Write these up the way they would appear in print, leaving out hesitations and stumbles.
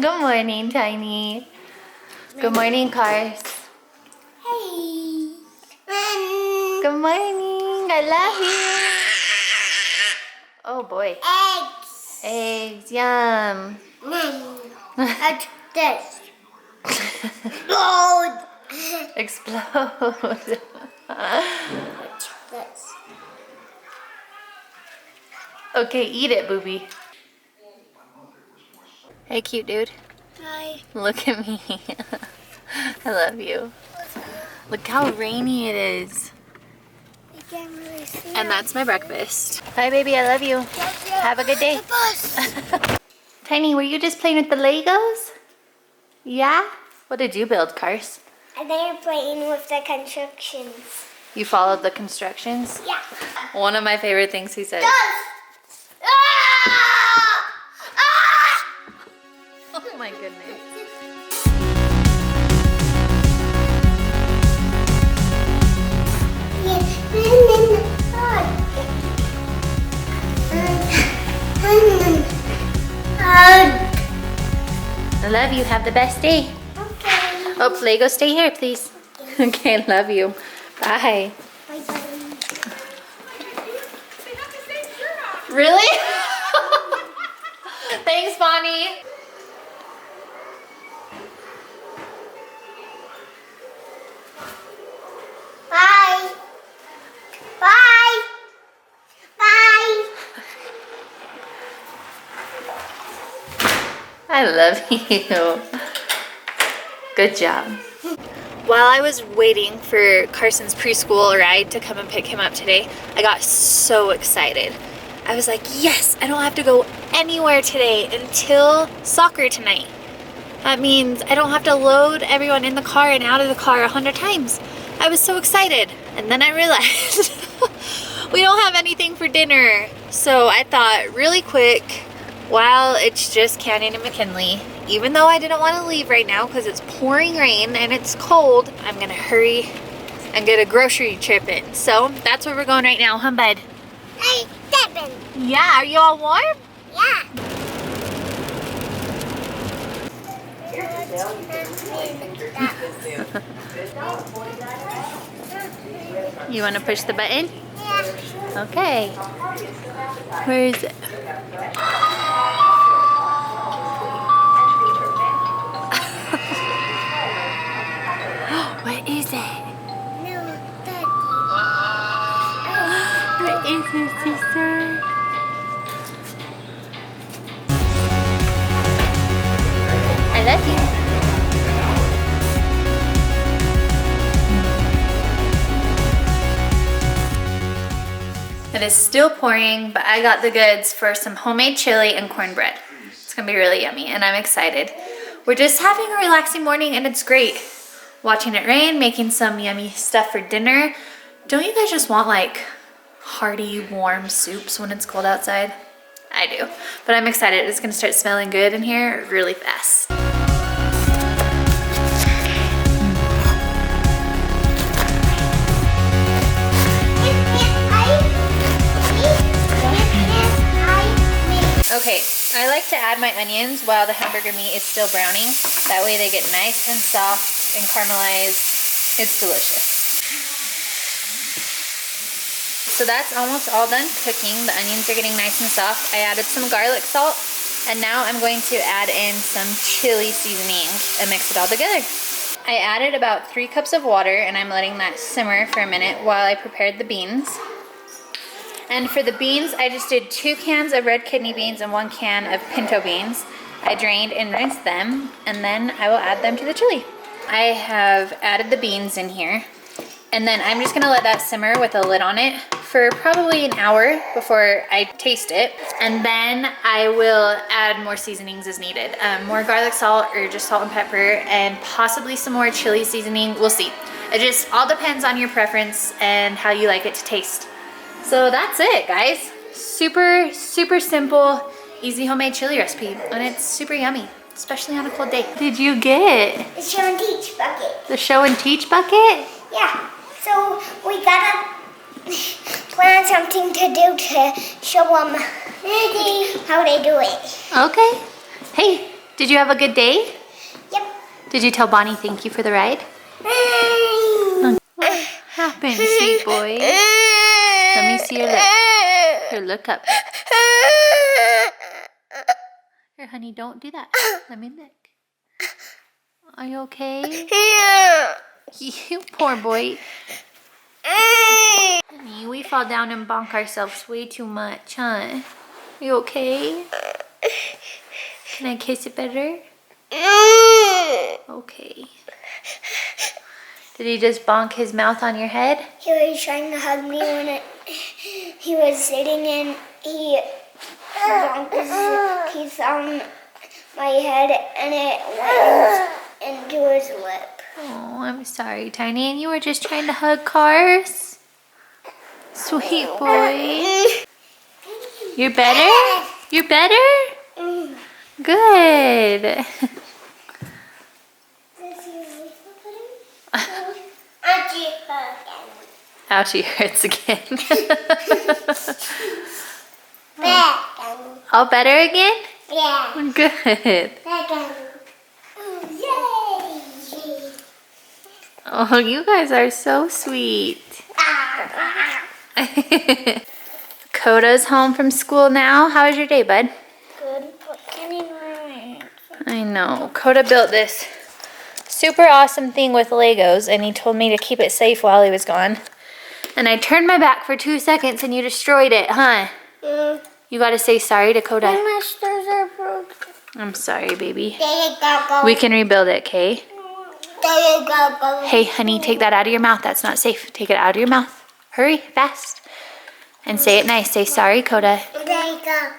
Good morning, Tiny. Good morning, Cars. Hey. Good morning. I love you. Oh boy. Eggs. Eggs. Yum. That's this. Explode. Explode. What's this? Okay, eat it, booby. Hey, cute dude. Hi. Look at me. I love you. Look how rainy it is. I can't really see. And that's my breakfast. Bye, baby. I love you. Have a good day. The bus. Tiny, were you just playing with the Legos? Yeah? What did you build, Cars? And they're playing with the constructions. You followed the constructions? Yeah. One of my favorite things he said. Oh my goodness. I love you. Have the best day. Okay. Oh, Lego, stay here, please. Okay, love you. Bye. Bye-bye. Really? Thanks, Bonnie. Bye. Bye. Bye. I love you. Good job. While I was waiting for Carson's preschool ride to come and pick him up today, I got so excited. I was like, yes, I don't have to go anywhere today until soccer tonight. That means I don't have to load everyone in the car and out of the car 100 times. I was so excited. And then I realized we don't have anything for dinner. So I thought really quick, while it's just Canyon and McKinley, even though I didn't want to leave right now because it's pouring rain and it's cold, I'm going to hurry and get a grocery trip in. So that's where we're going right now, huh, bud? Hey, Devin. Yeah, are you all warm? Yeah. You want to push the button? Yeah. Okay. Where is it? What is it? No, Daddy. What is it, sister? I love you. It is still pouring, but I got the goods for some homemade chili and cornbread. It's gonna be really yummy, and I'm excited. We're just having a relaxing morning, and it's great. Watching it rain, making some yummy stuff for dinner. Don't you guys just want like hearty, warm soups when it's cold outside? I do, but I'm excited. It's gonna start smelling good in here really fast. Okay, I like to add my onions while the hamburger meat is still browning. That way they get nice and soft and caramelized. It's delicious. So that's almost all done cooking. The onions are getting nice and soft. I added some garlic salt, and now I'm going to add in some chili seasoning and mix it all together. I added about 3 cups of water, and I'm letting that simmer for a minute while I prepared the beans. And for the beans, I just did 2 cans of red kidney beans and 1 can of pinto beans. I drained and rinsed them, and then I will add them to the chili. I have added the beans in here, and then I'm just gonna let that simmer with a lid on it for probably an hour before I taste it. And then I will add more seasonings as needed. More garlic salt or just salt and pepper, and possibly some more chili seasoning. We'll see. It just all depends on your preference and how you like it to taste. So that's it, guys. Super, super simple, easy homemade chili recipe, and it's super yummy, especially on a cold day. What did you get? The show and teach bucket. The show and teach bucket? Yeah. So we gotta plan something to do to show them how they do it. Okay. Hey, Did you have a good day? Yep. Did you tell Bonnie thank you for the ride? What happened, sweet boy? Let me see your lip. Here, look up. Here, honey, don't do that. Let me look. Are you okay? You poor boy. Honey, we fall down and bonk ourselves way too much, huh? Are you okay? Can I kiss it better? Okay. Did he just bonk his mouth on your head? He was trying to hug me when he was sitting and he bonked his teeth on my head and it went into his lip. Oh, I'm sorry, Tiny. And you were just trying to hug Cars? Sweet boy. You're better? You're better? Good. Ouchie hurts again. All better again? Yeah. Good. Yay! Oh, you guys are so sweet. Coda's home from school now. How was your day, bud? Good. What can you learn? I know. Coda built this super awesome thing with Legos, and he told me to keep it safe while he was gone. And I turned my back for 2 seconds, and you destroyed it, huh? You gotta say sorry to Coda. My stars are broken. I'm sorry, baby. There you go. We can rebuild it, okay? There you go. Hey, honey, take that out of your mouth. That's not safe. Take it out of your mouth. Hurry, fast. And say it nice. Say sorry, Coda. There you go.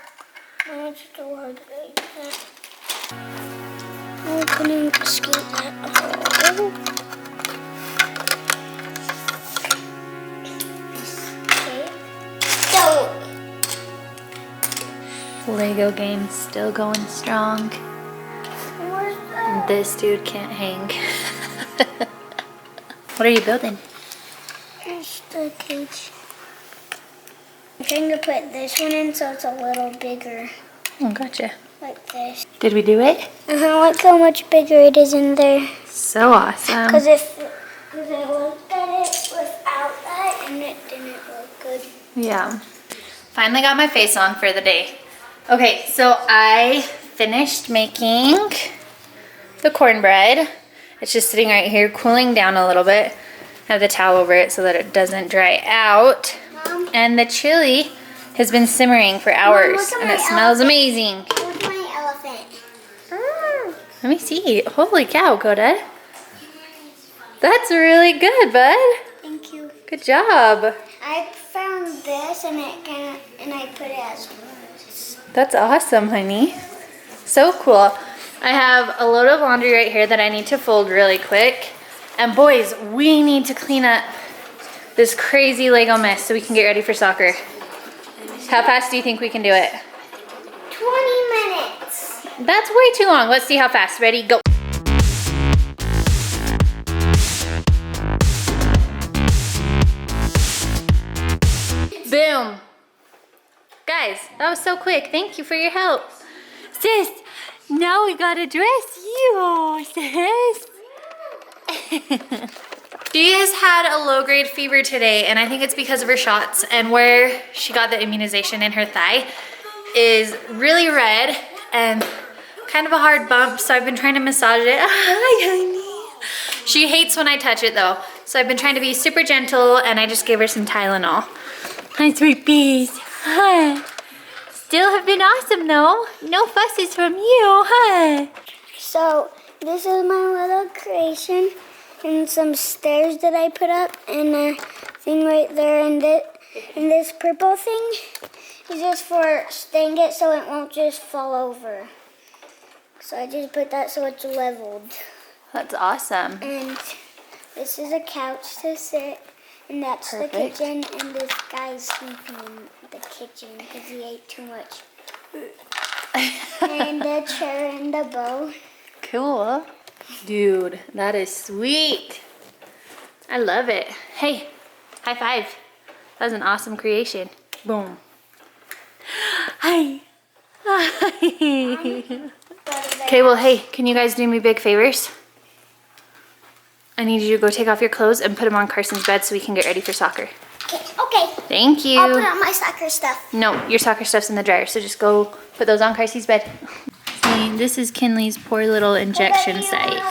I couldn't skate at all. Lego game still going strong. This dude can't hang. What are you building? It's the cage. I'm trying to put this one in so it's a little bigger. Oh, gotcha. Like this. Did we do it? Look how much bigger it is in there. So awesome. Because I looked at it without that and it didn't look good. Yeah. Finally got my face on for the day. Okay, so I finished making the cornbread. It's just sitting right here cooling down a little bit. I have the towel over it so that it doesn't dry out. Mom, And the chili has been simmering for hours. look at And my it smells elephant. amazing. where's my elephant? Let me see. Holy cow, Coda. That's really good, bud. Thank you. Good job. I found this and I put it as words. That's awesome, honey. So cool. I have a load of laundry right here that I need to fold really quick. And boys, we need to clean up this crazy Lego mess so we can get ready for soccer. How fast do you think we can do it? 20 minutes. That's way too long. Let's see how fast. Ready, go. Boom. Guys, that was so quick. Thank you for your help. Sis, now we gotta dress you, sis. She has had a low-grade fever today, and I think it's because of her shots. And where she got the immunization in her thigh is really red and kind of a hard bump, so I've been trying to massage it. Hi, honey. She hates when I touch it, though, so I've been trying to be super gentle, and I just gave her some Tylenol. Hi, sweet bees. Hi. Still have been awesome, though. No fusses from you, huh? So this is my little creation and some stairs that I put up and a thing right there and this purple thing is just for staying it so it won't just fall over. So I just put that so it's leveled. That's awesome. And this is a couch to sit. And that's Perfect. the kitchen, and this guy's sleeping in the kitchen because he ate too much. And the chair and the bow. Cool. Dude, that is sweet. I love it. Hey, high five. That was an awesome creation. Boom. Hi. Hi. Okay, well, hey, can you guys do me big favors? I need you to go take off your clothes and put them on Carson's bed so we can get ready for soccer. Okay. Thank you. I'll put on my soccer stuff. No, your soccer stuff's in the dryer, so just go put those on Carson's bed. See, this is Kinley's poor little injection site.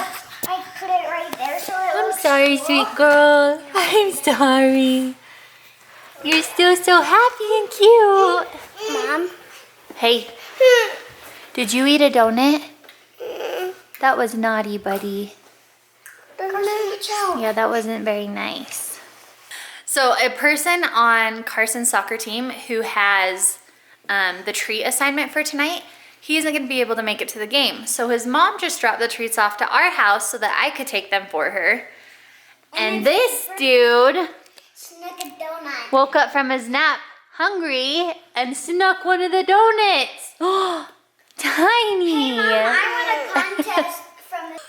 I put it right there so it I'm sorry, sweet girl. I'm sorry. You're still so happy and cute. Mom. Hey, did you eat a donut? That was naughty, buddy. Yeah, that wasn't very nice. So a person on Carson's soccer team who has the treat assignment for tonight, he isn't going to be able to make it to the game. So his mom just dropped the treats off to our house so that I could take them for her. And this dude Snuck a donut. woke up from his nap hungry and snuck one of the donuts. Oh, tiny. Hey, Mom, I won a contest from the...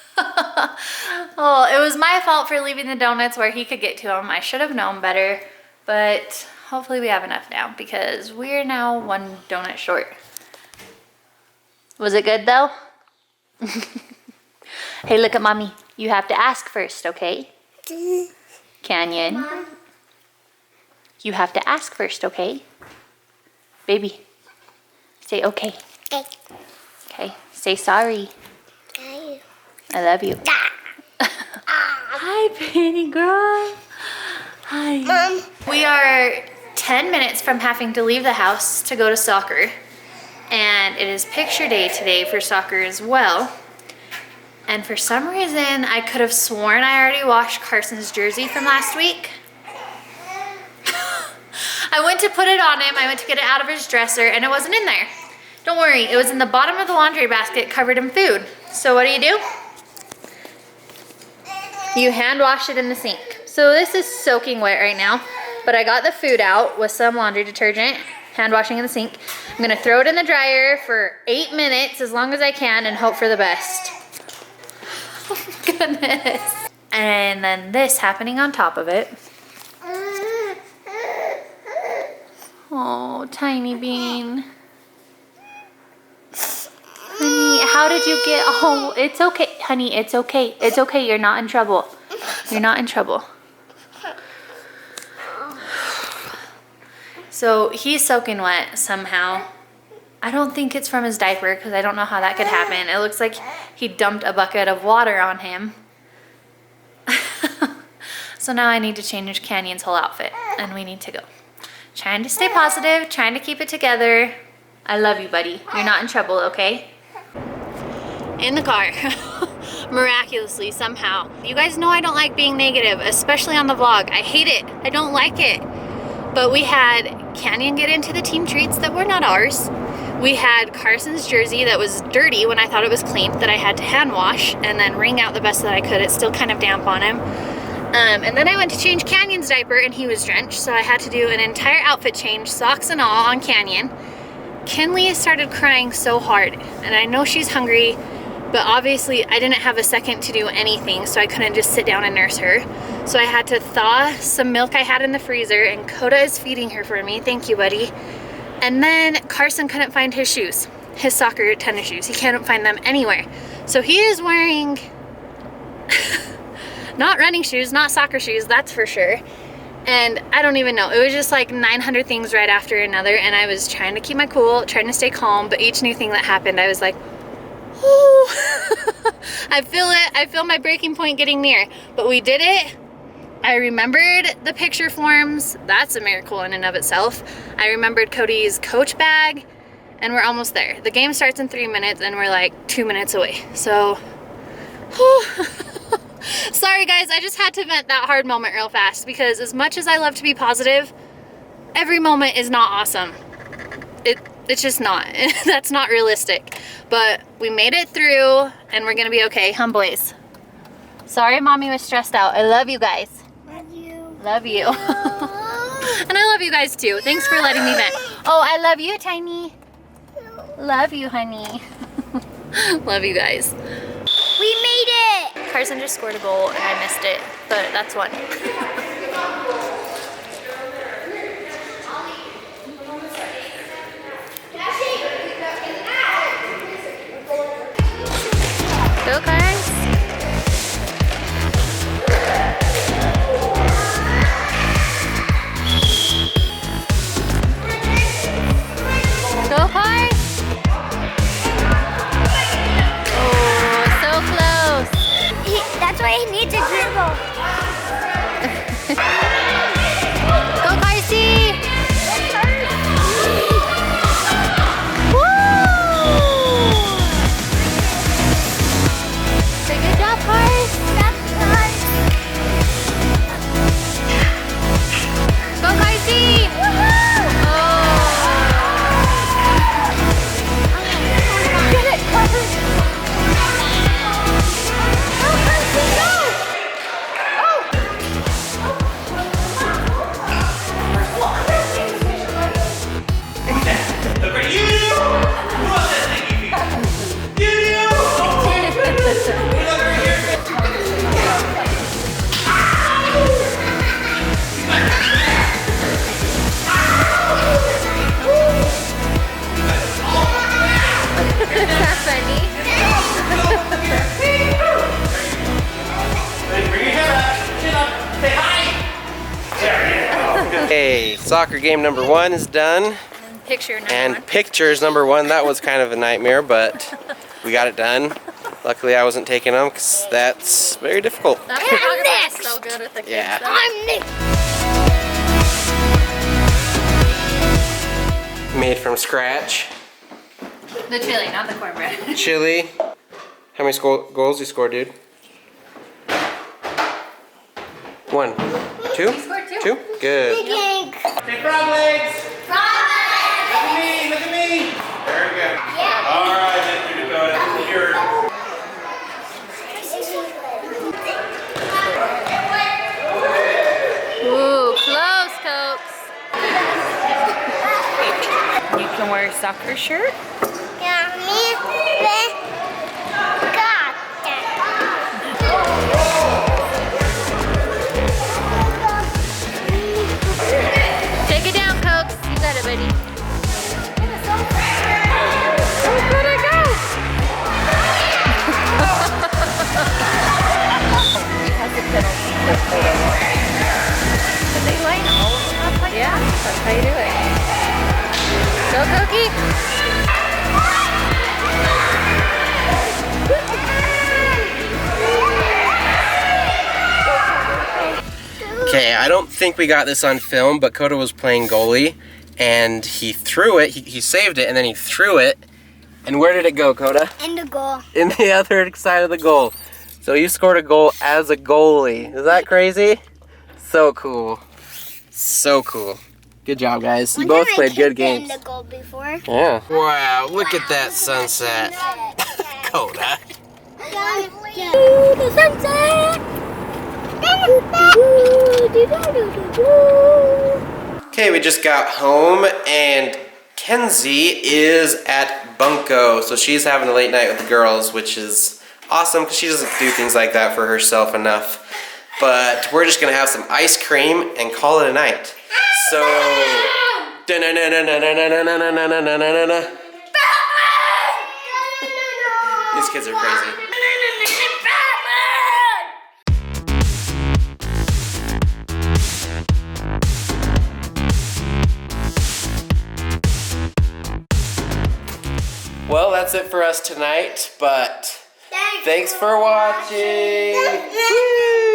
Oh, it was my fault for leaving the donuts where he could get to them. I should have known better, but hopefully we have enough now because we're now one donut short. Was it good though? Hey, look at mommy. You have to ask first, okay? Canyon. Mom. You have to ask first, okay? Baby. Say okay. Okay. Okay. Say sorry. Okay. I love you. Hi, pretty girl. Hi. Mom. We are 10 minutes from having to leave the house to go to soccer. And it is picture day today for soccer as well. And for some reason, I could have sworn I already washed Carson's jersey from last week. I went to put it on him. I went to get it out of his dresser and it wasn't in there. Don't worry, it was in the bottom of the laundry basket covered in food. So what do? You hand wash it in the sink. So this is soaking wet right now, but I got the food out with some laundry detergent, hand washing in the sink. I'm gonna throw it in the dryer for 8 minutes, as long as I can, and hope for the best. Oh my goodness. And then this happening on top of it. Oh, tiny bean. Honey, how did you get, oh, it's okay, honey, it's okay. It's okay, you're not in trouble. You're not in trouble. So he's soaking wet somehow. I don't think it's from his diaper because I don't know how that could happen. It looks like he dumped a bucket of water on him. So now I need to change Canyon's whole outfit and we need to go. Trying to stay positive, trying to keep it together. I love you, buddy. You're not in trouble, okay? In the car, miraculously, somehow. You guys know I don't like being negative, especially on the vlog. I hate it. I don't like it. But we had Canyon get into the team treats that were not ours. We had Carson's jersey that was dirty when I thought it was clean, that I had to hand wash and then wring out the best that I could. It's still kind of damp on him. And then I went to change Canyon's diaper and he was drenched, so I had to do an entire outfit change, socks and all, on Canyon. Kinley started crying so hard, and I know she's hungry, but obviously I didn't have a second to do anything, so I couldn't just sit down and nurse her. So I had to thaw some milk I had in the freezer, and Coda is feeding her for me. Thank you, buddy. And then Carson couldn't find his shoes, his soccer tennis shoes. He couldn't find them anywhere. So he is wearing not running shoes, not soccer shoes, that's for sure. And I don't even know, it was just like 900 things right after another, and I was trying to keep my cool, trying to stay calm, but each new thing that happened, I was like, ooh. I feel it, I feel my breaking point getting near, but we did it. I remembered the picture forms, that's a miracle in and of itself. I remembered Cody's coach bag, and we're almost there. The game starts in 3 minutes, and we're like 2 minutes away, so, whew. Sorry guys, I just had to vent that hard moment real fast because as much as I love to be positive, every moment is not awesome. It's just not. That's not realistic. But we made it through and we're gonna be okay, boys. Sorry mommy was stressed out. I love you guys. Love you. Love you. And I love you guys too. Thanks for letting me vent. Oh, I love you, Tiny. Love you, honey. Love you guys. We made it! Carson just scored a goal and I missed it, but that's one. Soccer game number 1 is done. And picture number And 1. pictures number 1, that was kind of a nightmare, but we got it done. Luckily I wasn't taking them because that's very difficult. That photographer is so good with the kids. Yeah. Though. I'm next. Made from scratch. The chili, not the cornbread. Chili. How many goals you scored, dude? 1, 2? You scored 2. 2? Good. Cake. Say frog legs! Look at me! Look at me! Very good. Yeah. Alright, Mr. Dakota, this is yours. Ooh, close, Cokes. You can wear a soccer shirt. Yeah, me. Got Take it down, Cokes. You got it, buddy. Where could it go? Did they line all of them up like that? Yeah, that's how you do it. Go, Cookie. Okay, I don't think we got this on film, but Coda was playing goalie, and he threw it, he saved it, and then he threw it. And where did it go, Coda? in the goal. In the other side of the goal. So you scored a goal as a goalie. Is that crazy? So cool. So cool. Good job, guys. You both played good games. In the goal before. Yeah. Wow, look at that sunset. Coda. The sunset. Okay, we just got home and Kenzie is at Bunko. So she's having a late night with the girls, which is awesome because she doesn't do things like that for herself enough. But we're just gonna have some ice cream and call it a night. So these kids are crazy. Well, that's it for us tonight, but thanks for watching. Woo!